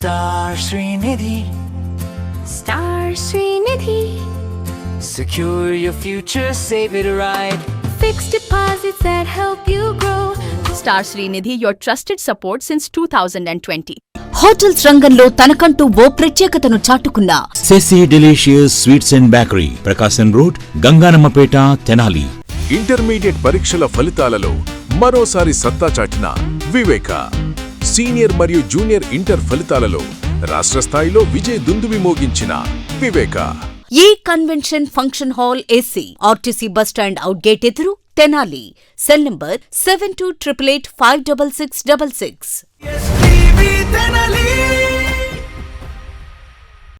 Star Srinidhi. Star Srinidhi. Secure your future, save it right. Fixed deposits that help you grow. Star Srinidhi, your trusted support since 2020. Hotels రంగంలో తనకంటూ ఓ ప్రత్యేకతను చాటుకున్న సెసి delicious sweets and bakery, Prakasam road, Ganganammapeta, Tenali. Intermediate పరీక్షల ఫలితాలలో మరోసారి సత్తా చాటిన వివేక. సీనియర్ మరియు జూనియర్ ఇంటర్ ఫలితాలలో రాష్ట్ర స్థాయిలో విజయ దుందుబి మోగించిన వివేక. ఈ convention function hall AC, RTC bus stand out gate ఎదురు, తెనాలి. Cell number 7288566666.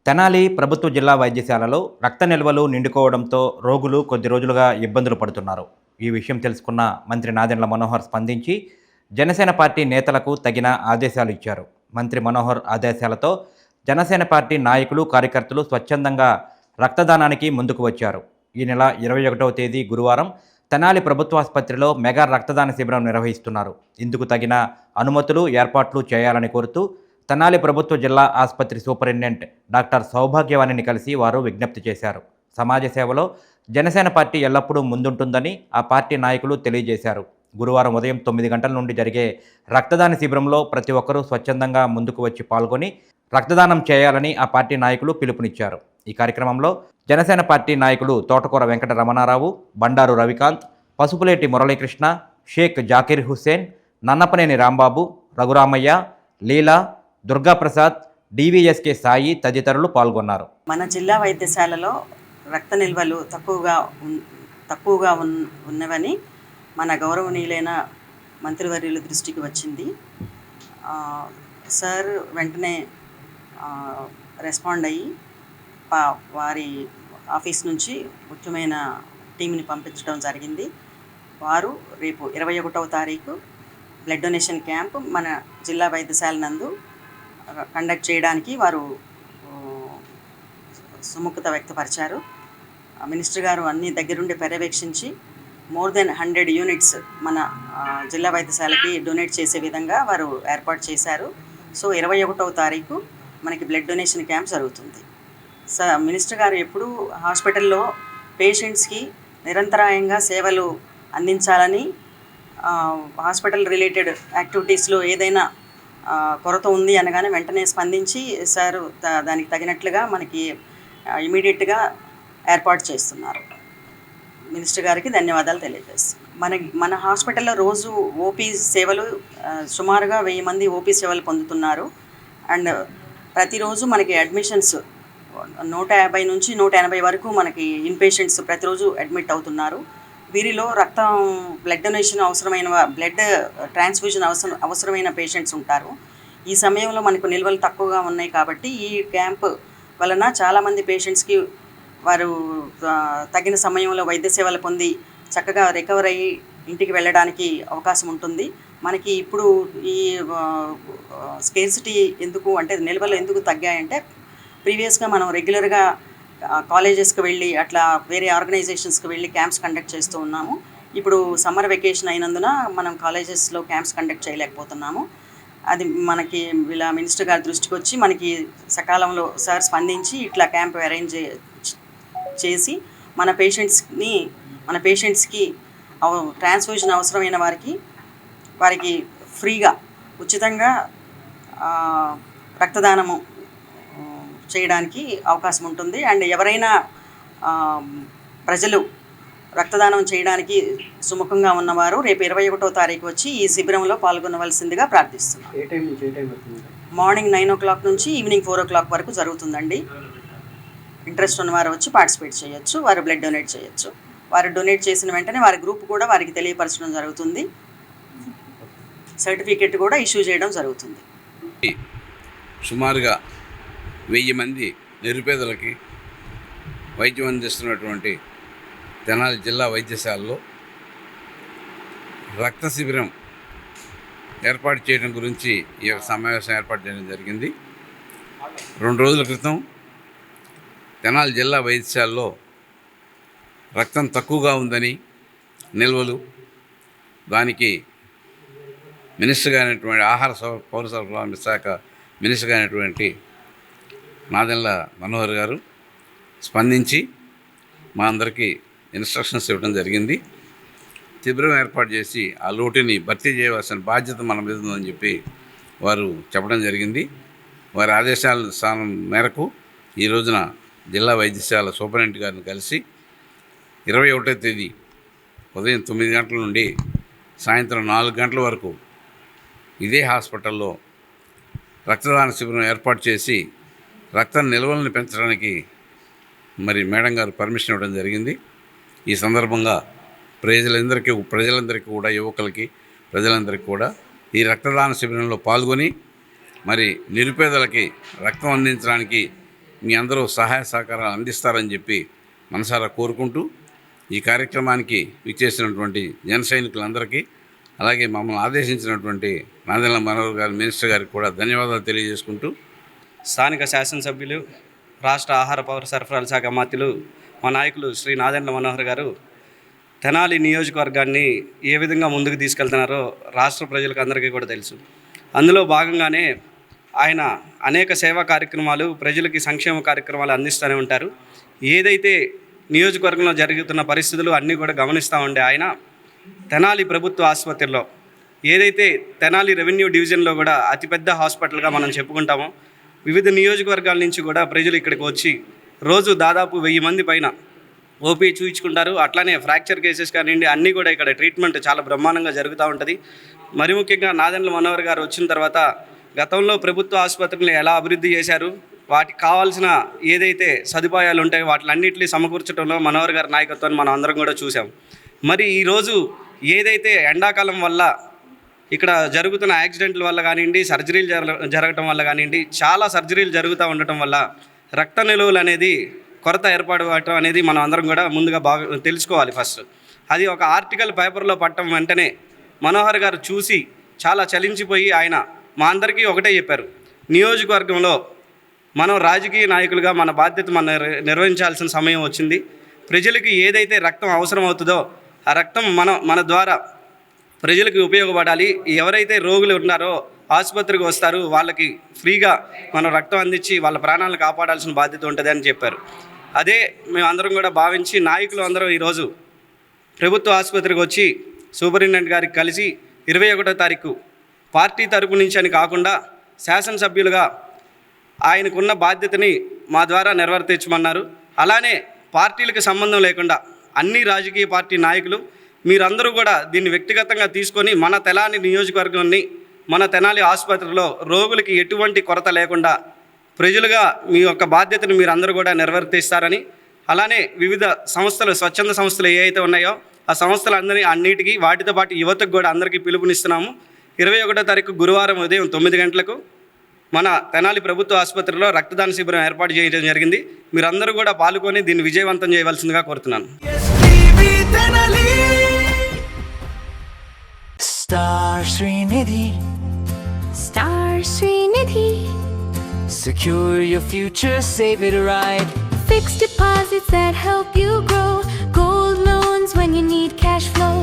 తెనాలి ప్రభుత్వ జిల్లా వైద్యశాలలో రక్త నిల్వలు నిండుకోవడంతో రోగులు కొద్ది రోజులుగా ఇబ్బందులు పడుతున్నారు. ఈ విషయం తెలుసుకున్న మంత్రి నాదెండ్ల మనోహర్ స్పందించి జనసేన పార్టీ నేతలకు తగిన ఆదేశాలు ఇచ్చారు. మంత్రి మనోహర్ ఆదేశాలతో జనసేన పార్టీ నాయకులు, కార్యకర్తలు స్వచ్ఛందంగా రక్తదానానికి ముందుకు వచ్చారు. ఈ నెల 21వ తేదీ గురువారం తెనాలి ప్రభుత్వాసుపత్రిలో మెగా రక్తదాన శిబిరం నిర్వహిస్తున్నారు. ఇందుకు తగిన అనుమతులు, ఏర్పాట్లు చేయాలని కోరుతూ తెనాలి ప్రభుత్వ జిల్లా ఆసుపత్రి సూపరింటెండెంట్ డాక్టర్ సౌభాగ్యవాణిని కలిసి వారు విజ్ఞప్తి చేశారు. సమాజ సేవలో జనసేన పార్టీ ఎల్లప్పుడూ ముందుంటుందని ఆ పార్టీ నాయకులు తెలియజేశారు. గురువారం ఉదయం 9 గంటల నుండి జరిగే రక్తదాన శిబిరంలో ప్రతి ఒక్కరూ స్వచ్ఛందంగా ముందుకు వచ్చి పాల్గొని రక్తదానం చేయాలని ఆ పార్టీ నాయకులు పిలుపునిచ్చారు. ఈ కార్యక్రమంలో జనసేన పార్టీ నాయకులు తోటకూర వెంకట రమణారావు, బండారు రవికాంత్, పసుపులేటి మురళీకృష్ణ, షేక్ జాకీర్ హుస్సేన్, నన్నపనేని రాంబాబు, రఘురామయ్య, లీలా, దుర్గాప్రసాద్, డివిఎస్కే సాయి తదితరులు పాల్గొన్నారు. మన జిల్లా వైద్యశాలలో రక్త నిల్వలు తక్కువగా ఉన్నవని మన గౌరవనీయులైన మంత్రివర్యుల దృష్టికి వచ్చింది. సార్ వెంటనే రెస్పాండ్ అయ్యి వారి ఆఫీస్ నుంచి ముఖ్యమైన టీంని పంపించడం జరిగింది. వారు రేపు 21వ తారీఖు బ్లడ్ డొనేషన్ క్యాంప్ మన జిల్లా వైద్యశాల నందు కండక్ట్ చేయడానికి వారు సుముఖత వ్యక్తపరిచారు. మినిస్టర్ గారు అన్ని దగ్గరుండి పర్యవేక్షించి మోర్ దెన్ 100 యూనిట్స్ మన జిల్లా వైద్యశాలకి డొనేట్ చేసే విధంగా వారు ఏర్పాటు చేశారు. సో 21వ తారీఖు మనకి బ్లడ్ డొనేషన్ క్యాంప్ జరుగుతుంది. మినిస్టర్ గారు ఎప్పుడూ హాస్పిటల్లో పేషెంట్స్కి నిరంతరాయంగా సేవలు అందించాలని, హాస్పిటల్ రిలేటెడ్ యాక్టివిటీస్లో ఏదైనా కొరత ఉంది అనగానే వెంటనే స్పందించి సార్ దానికి తగినట్లుగా మనకి ఇమీడియట్గా ఏర్పాటు చేస్తున్నారు. మినిస్టర్ గారికి ధన్యవాదాలు తెలియజేస్తాం. మన హాస్పిటల్లో రోజు ఓపీ సేవలు సుమారుగా 1000 మంది ఓపీ సేవలు పొందుతున్నారు. అండ్ ప్రతిరోజు మనకి అడ్మిషన్స్ 150 నుంచి 180 వరకు మనకి ఇన్పేషెంట్స్ ప్రతిరోజు అడ్మిట్ అవుతున్నారు. వీరిలో బ్లడ్ డొనేషన్ బ్లడ్ ట్రాన్స్ఫ్యూజన్ అవసరమైన పేషెంట్స్ ఉంటారు. ఈ సమయంలో మనకు నిల్వలు తక్కువగా ఉన్నాయి కాబట్టి ఈ క్యాంప్ వలన చాలామంది పేషెంట్స్కి వారు తగిన సమయంలో వైద్య సేవలు పొంది చక్కగా రికవర్ అయ్యి ఇంటికి వెళ్ళడానికి అవకాశం ఉంటుంది. మనకి ఇప్పుడు ఈ స్కేర్సిటీ ఎందుకు అంటే నిల్వలు ఎందుకు తగ్గాయంటే ప్రీవియస్గా మనం రెగ్యులర్గా కాలేజెస్కి వెళ్ళి అట్లా వేరే ఆర్గనైజేషన్స్కి వెళ్ళి క్యాంప్స్ కండక్ట్ చేస్తూ ఉన్నాము. ఇప్పుడు సమ్మర్ వెకేషన్ అయినందున మనం కాలేజెస్లో క్యాంప్స్ కండక్ట్ చేయలేకపోతున్నాము. అది మనకి ఇలా మినిస్టర్ గారి దృష్టికి వచ్చి మనకి సకాలంలో సార్ స్పందించి ఇట్లా క్యాంప్ అరేంజ్ చేసి మన పేషెంట్స్కి ట్రాన్స్ఫ్యూజన్ అవసరమైన వారికి ఫ్రీగా ఉచితంగా రక్తదానము చేయడానికి అవకాశం ఉంటుంది. అండ్ ఎవరైనా ప్రజలు రక్తదానం చేయడానికి సుముఖంగా ఉన్నవారు రేపు 21వ తారీఖు వచ్చి ఈ శిబిరంలో పాల్గొనవలసిందిగా ప్రార్థిస్తున్నాం. మార్నింగ్ 9 o'clock నుంచి ఈవినింగ్ 4 o'clock వరకు జరుగుతుందండి. ఇంట్రెస్ట్ ఉన్నవారు వచ్చి పార్టిసిపేట్ చేయొచ్చు, వారు బ్లడ్ డొనేట్ చేయొచ్చు. వారు డొనేట్ చేసిన వెంటనే వారి గ్రూప్ కూడా వారికి తెలియపరచడం జరుగుతుంది. సర్టిఫికెట్ కూడా ఇష్యూ చేయడం జరుగుతుంది. సుమారుగా 1000 మంది నిరుపేదలకి వైద్యం అందిస్తున్నటువంటి తెనాలి జిల్లా వైద్యశాలలో రక్త శిబిరం ఏర్పాటు చేయడం గురించి ఈ యొక్క సమావేశం ఏర్పాటు చేయడం జరిగింది. 2 రోజుల క్రితం తెనాలి జిల్లా వైద్యశాలలో రక్తం తక్కువగా ఉందని నిల్వలు, దానికి మినిస్టర్ గారైనటువంటి ఆహార పౌర సరఫరాల శాఖ మినిస్టర్ అయినటువంటి నాదెండ్ల మనోహర్ గారు స్పందించి మా అందరికీ ఇన్స్ట్రక్షన్స్ ఇవ్వడం జరిగింది. శిబిరం ఏర్పాటు చేసి ఆ లోటుని భర్తీ చేయవలసిన బాధ్యత మన మీద ఉందని చెప్పి వారు చెప్పడం జరిగింది. వారి ఆదేశాల స్థానం మేరకు ఈ రోజున జిల్లా వైద్యశాల సూపరింటెండెంట్ గారిని కలిసి 21వ తేదీ ఉదయం 9 గంటల నుండి సాయంత్రం 4 గంటల వరకు ఇదే హాస్పిటల్లో రక్తదాన శిబిరం ఏర్పాటు చేసి రక్త నిల్వలను పెంచడానికి మరి మేడం గారు పర్మిషన్ ఇవ్వడం జరిగింది. ఈ సందర్భంగా ప్రజలందరికీ కూడా యువకులకి ప్రజలందరికీ కూడా ఈ రక్తదాన శిబిరంలో పాల్గొని మరి నిరుపేదలకి రక్తం అందించడానికి మీ అందరూ సహాయ సహకారాలు అందిస్తారని చెప్పి మనసారా కోరుకుంటూ ఈ కార్యక్రమానికి విచ్చేసినటువంటి జన సైనికులందరికీ అలాగే మమ్మల్ని ఆదేశించినటువంటి నాదెండ్ల మనోహర్ గారు మినిస్టర్ గారికి కూడా ధన్యవాదాలు తెలియజేసుకుంటూ స్థానిక శాసనసభ్యులు రాష్ట్ర ఆహార పౌర సరఫరాల శాఖ మంత్రులు మా నాయకులు శ్రీ నాదెండ్ల మనోహర్ గారు తెనాలి నియోజకవర్గాన్ని ఏ విధంగా ముందుకు తీసుకెళ్తున్నారో రాష్ట్ర ప్రజలకు అందరికీ కూడా తెలుసు. అందులో భాగంగానే ఆయన అనేక సేవా కార్యక్రమాలు ప్రజలకి సంక్షేమ కార్యక్రమాలు అందిస్తూనే ఉంటారు. ఏదైతే నియోజకవర్గంలో జరుగుతున్న పరిస్థితులు అన్నీ కూడా గమనిస్తూ ఉండే ఆయన తెనాలి ప్రభుత్వ ఆసుపత్రిలో ఏదైతే తెనాలి రెవెన్యూ డివిజన్లో కూడా అతిపెద్ద హాస్పిటల్గా మనం చెప్పుకుంటామో వివిధ నియోజకవర్గాల నుంచి కూడా ప్రజలు ఇక్కడికి వచ్చి రోజు దాదాపు 1000 మంది పైన ఓపీ చూయించుకుంటారు. అట్లానే ఫ్రాక్చర్ కేసెస్ కానివ్వండి అన్నీ కూడా ఇక్కడ ట్రీట్మెంట్ చాలా బ్రహ్మాండంగా జరుగుతూ ఉంటుంది. మరి ముఖ్యంగా నాదెండ్ల మనోహర్ గారు వచ్చిన తర్వాత గతంలో ప్రభుత్వ ఆసుపత్రులను ఎలా అభివృద్ధి చేశారు, వాటికి కావాల్సిన ఏదైతే సదుపాయాలు ఉంటాయో వాటిలన్నింటినీ సమకూర్చడంలో మనోహర్ గారి నాయకత్వాన్ని మనం అందరం కూడా చూసాం. మరి ఈరోజు ఏదైతే ఎండాకాలం వల్ల ఇక్కడ జరుగుతున్న యాక్సిడెంట్ల వల్ల కానివ్వండి సర్జరీలు జరగటం వల్ల కానివ్వండి చాలా సర్జరీలు జరుగుతూ ఉండటం వల్ల రక్త నిలువలు అనేది కొరత ఏర్పడటం అనేది మనం అందరం కూడా ముందుగా బాగా తెలుసుకోవాలి. ఫస్ట్ అది ఒక ఆర్టికల్ పేపర్లో పట్టడం వెంటనే మనోహర్ గారు చూసి చాలా చలించిపోయి ఆయన మా అందరికీ ఒకటే చెప్పారు, నియోజకవర్గంలో మనం రాజకీయ నాయకులుగా మన బాధ్యత మనం నిర్వహించాల్సిన సమయం వచ్చింది. ప్రజలకి ఏదైతే రక్తం అవసరం అవుతుందో ఆ రక్తం మన ద్వారా ప్రజలకు ఉపయోగపడాలి. ఎవరైతే రోగులు ఉన్నారో ఆసుపత్రికి వస్తారు వాళ్ళకి ఫ్రీగా మనం రక్తం అందించి వాళ్ళ ప్రాణాలను కాపాడాల్సిన బాధ్యత ఉంటుంది అని చెప్పారు. అదే మేము అందరం కూడా భావించి నాయకులు అందరం ఈరోజు ప్రభుత్వ ఆసుపత్రికి వచ్చి సూపరింటెండెంట్ గారికి కలిసి 21వ తారీఖు పార్టీ తరపు నుంచి అని కాకుండా శాసనసభ్యులుగా ఆయనకున్న బాధ్యతని మా ద్వారా నెరవేర్తించమన్నారు. అలానే పార్టీలకు సంబంధం లేకుండా అన్ని రాజకీయ పార్టీ నాయకులు మీరందరూ కూడా దీన్ని వ్యక్తిగతంగా తీసుకొని మన తెనాలి నియోజకవర్గాన్ని మన తెనాలి ఆసుపత్రిలో రోగులకి ఎటువంటి కొరత లేకుండా ప్రజలుగా మీ యొక్క బాధ్యతను మీరు అందరూ కూడా నెరవేర్తిస్తారని, అలానే వివిధ సంస్థలు స్వచ్ఛంద సంస్థలు ఏ అయితే ఉన్నాయో ఆ సంస్థలందరినీ అన్నిటికీ వాటితో పాటు యువతకు కూడా అందరికీ పిలుపునిస్తున్నాము. 21వ తారీఖు గురువారం ఉదయం 9 గంటలకు మన తెనాలి ప్రభుత్వ ఆసుపత్రిలో రక్తదాన శిబిరం ఏర్పాటు చేయడం జరిగింది. మీరందరూ కూడా పాల్గొని దీన్ని విజయవంతం చేయవలసిందిగా కోరుతున్నాను. Star Srinidhi. Star Srinidhi. Secure your future, save it right. Fixed deposits that help you grow. Gold loans when you need cash flow.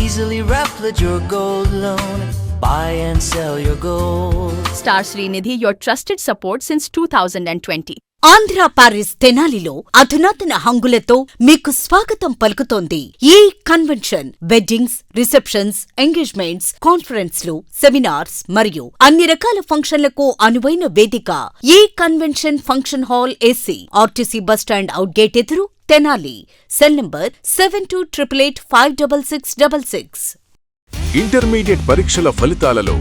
Easily replicate your gold loan. Buy and sell your gold. Star Srinidhi, your trusted support since 2020. Andhra Paris తెనాలిలో అధునాతన హంగులతో మీకు స్వాగతం పలుకుతోంది. ఈ convention weddings, receptions, engagements, కాన్ఫరెన్స్లు, seminars మరియు అన్ని రకాల ఫంక్షన్లకు అనువైన వేదిక. ఈ convention function hall AC, RTC bus stand out gate ఎదురు, తెనాలి. Cell number 7288566666. ఇంటర్మీడియట్ పరీక్షల ఫలితాలలో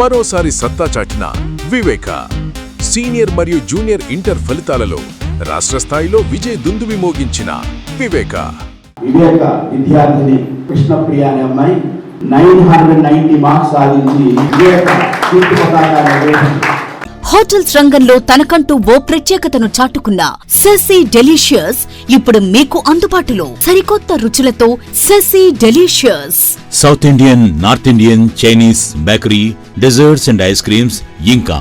మరోసారి సత్తా చాటిన వివేక. సీనియర్ మరియు జూనియర్ ఇంటర్ ఫలితాలలో రాష్ట్ర స్థాయిలో విజయ దుందువి మోగించిన వివేక విద్యార్థిని కృష్ణప్రియ అనే అమ్మాయి 990 మార్క్స్ సాధించి వివేక కీర్తి పతాకాన్ని హోటల్స్ రంగంలో తనకంటూ ఓ ప్రత్యేకతను చాటుకున్న సెసీ డెలీషియస్ ఇప్పుడు మీకు అందుబాటులో సరికొత్త రుచులతో సెసీ delicious. South Indian, north Indian, Chinese, bakery, desserts and ice creams ఇంకా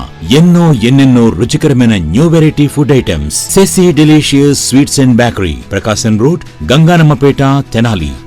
ఎన్నెన్నో రుచికరమైన న్యూ వెరైటీ ఫుడ్ ఐటమ్స్. సెసీ delicious sweets and bakery, Prakasam road, Ganganammapeta, Tenali.